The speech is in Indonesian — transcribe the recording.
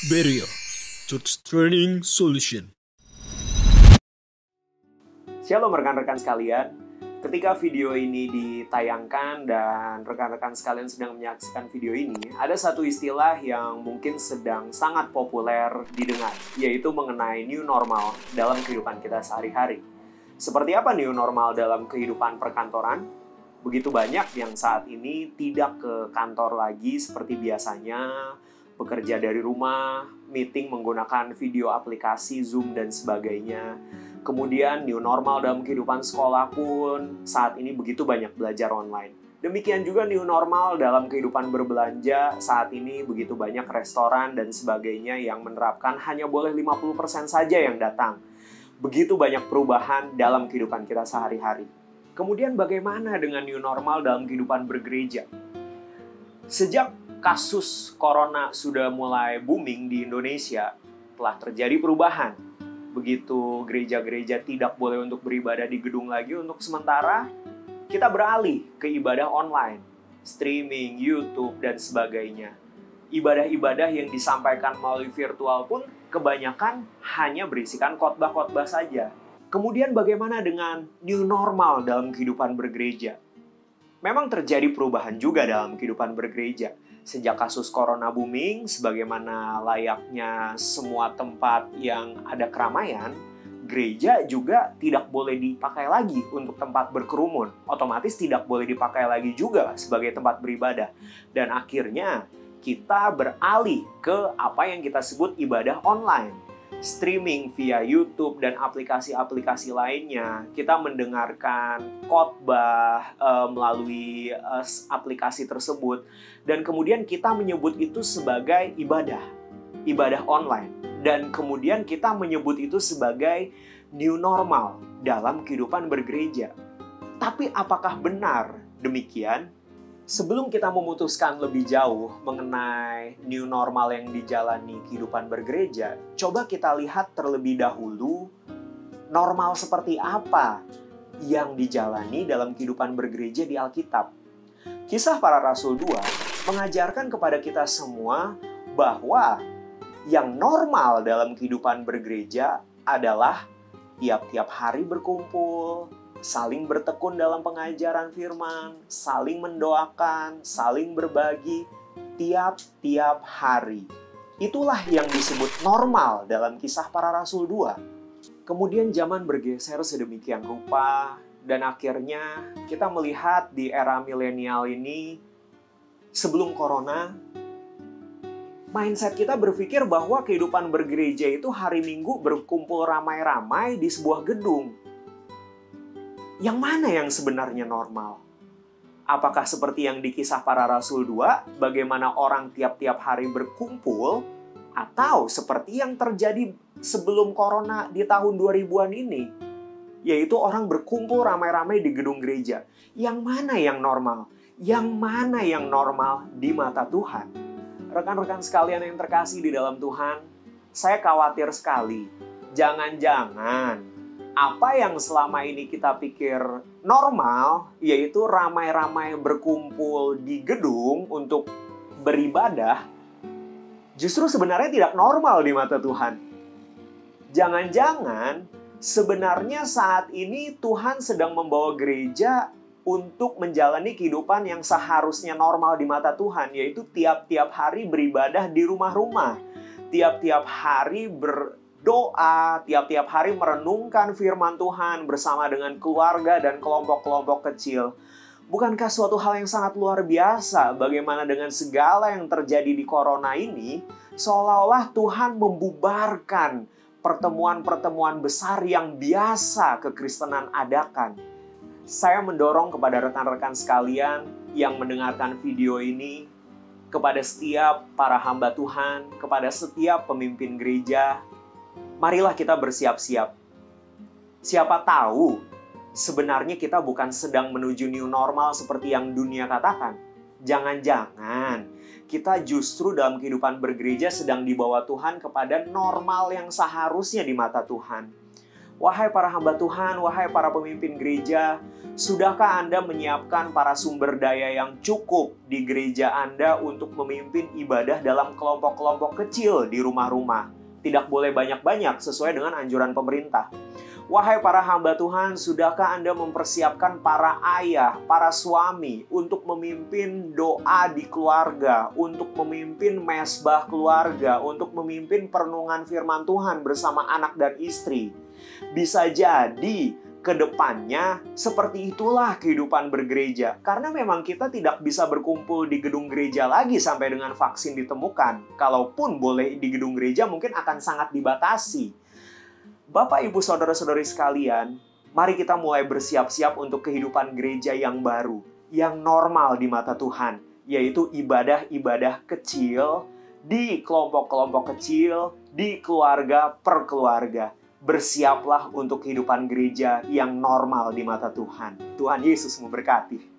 Berio, Church Training Solution. Shalom rekan-rekan sekalian, ketika video ini ditayangkan dan rekan-rekan sekalian sedang menyaksikan video ini, ada satu istilah yang mungkin sedang sangat populer didengar, yaitu mengenai new normal dalam kehidupan kita sehari-hari. Seperti apa new normal dalam kehidupan perkantoran? Begitu banyak yang saat ini tidak ke kantor lagi seperti biasanya, bekerja dari rumah, meeting menggunakan video aplikasi Zoom dan sebagainya. Kemudian new normal dalam kehidupan sekolah pun saat ini begitu banyak belajar online. Demikian juga new normal dalam kehidupan berbelanja, saat ini begitu banyak restoran dan sebagainya yang menerapkan hanya boleh 50% saja yang datang. Begitu banyak perubahan dalam kehidupan kita sehari-hari. Kemudian bagaimana dengan new normal dalam kehidupan bergereja? Sejak kasus corona sudah mulai booming di Indonesia, telah terjadi perubahan. Begitu gereja-gereja tidak boleh untuk beribadah di gedung lagi untuk sementara, kita beralih ke ibadah online, streaming, YouTube, dan sebagainya. Ibadah-ibadah yang disampaikan melalui virtual pun kebanyakan hanya berisikan khotbah-khotbah saja. Kemudian bagaimana dengan new normal dalam kehidupan bergereja? Memang terjadi perubahan juga dalam kehidupan bergereja. Sejak kasus corona booming, sebagaimana layaknya semua tempat yang ada keramaian, gereja juga tidak boleh dipakai lagi untuk tempat berkerumun. Otomatis tidak boleh dipakai lagi juga sebagai tempat beribadah. Dan akhirnya kita beralih ke apa yang kita sebut ibadah online. Streaming via YouTube dan aplikasi-aplikasi lainnya, kita mendengarkan khotbah melalui aplikasi tersebut, dan kemudian kita menyebut itu sebagai ibadah online, dan kemudian kita menyebut itu sebagai new normal dalam kehidupan bergereja. Tapi apakah benar demikian? Sebelum kita memutuskan lebih jauh mengenai new normal yang dijalani kehidupan bergereja, coba kita lihat terlebih dahulu normal seperti apa yang dijalani dalam kehidupan bergereja di Alkitab. Kisah Para Rasul 2 mengajarkan kepada kita semua bahwa yang normal dalam kehidupan bergereja adalah tiap-tiap hari berkumpul, saling bertekun dalam pengajaran firman, saling mendoakan, saling berbagi tiap-tiap hari. Itulah yang disebut normal dalam Kisah Para Rasul 2. Kemudian zaman bergeser sedemikian rupa, dan akhirnya kita melihat di era milenial ini, sebelum corona, mindset kita berpikir bahwa kehidupan bergereja itu hari Minggu berkumpul ramai-ramai di sebuah gedung. Yang mana yang sebenarnya normal? Apakah seperti yang di Kisah Para Rasul 2, bagaimana orang tiap-tiap hari berkumpul, atau seperti yang terjadi sebelum corona di tahun 2000-an ini, yaitu orang berkumpul ramai-ramai di gedung gereja? Yang mana yang normal? Yang mana yang normal di mata Tuhan? Rekan-rekan sekalian yang terkasih di dalam Tuhan, saya khawatir sekali. Jangan-jangan apa yang selama ini kita pikir normal, yaitu ramai-ramai berkumpul di gedung untuk beribadah, justru sebenarnya tidak normal di mata Tuhan. Jangan-jangan sebenarnya saat ini Tuhan sedang membawa gereja untuk menjalani kehidupan yang seharusnya normal di mata Tuhan, yaitu tiap-tiap hari beribadah di rumah-rumah, tiap-tiap hari berdoa, tiap-tiap hari merenungkan firman Tuhan bersama dengan keluarga dan kelompok-kelompok kecil. Bukankah suatu hal yang sangat luar biasa bagaimana dengan segala yang terjadi di corona ini, seolah-olah Tuhan membubarkan pertemuan-pertemuan besar yang biasa kekristenan adakan. Saya mendorong kepada rekan-rekan sekalian yang mendengarkan video ini, kepada setiap para hamba Tuhan, kepada setiap pemimpin gereja, marilah kita bersiap-siap. Siapa tahu sebenarnya kita bukan sedang menuju new normal seperti yang dunia katakan. Jangan-jangan kita justru dalam kehidupan bergereja sedang dibawa Tuhan kepada normal yang seharusnya di mata Tuhan. Wahai para hamba Tuhan, wahai para pemimpin gereja, sudahkah Anda menyiapkan para sumber daya yang cukup di gereja Anda untuk memimpin ibadah dalam kelompok-kelompok kecil di rumah-rumah? Tidak boleh banyak-banyak sesuai dengan anjuran pemerintah. Wahai para hamba Tuhan, sudahkah Anda mempersiapkan para ayah, para suami untuk memimpin doa di keluarga, untuk memimpin mesbah keluarga, untuk memimpin perenungan firman Tuhan bersama anak dan istri? Bisa jadi ke depannya seperti itulah kehidupan bergereja. Karena memang kita tidak bisa berkumpul di gedung gereja lagi sampai dengan vaksin ditemukan. Kalaupun boleh di gedung gereja mungkin akan sangat dibatasi. Bapak, Ibu, Saudara-saudari sekalian, mari kita mulai bersiap-siap untuk kehidupan gereja yang baru, yang normal di mata Tuhan, yaitu ibadah-ibadah kecil, di kelompok-kelompok kecil, di keluarga per keluarga. Bersiaplah untuk kehidupan gereja yang normal di mata Tuhan. Tuhan Yesus memberkati.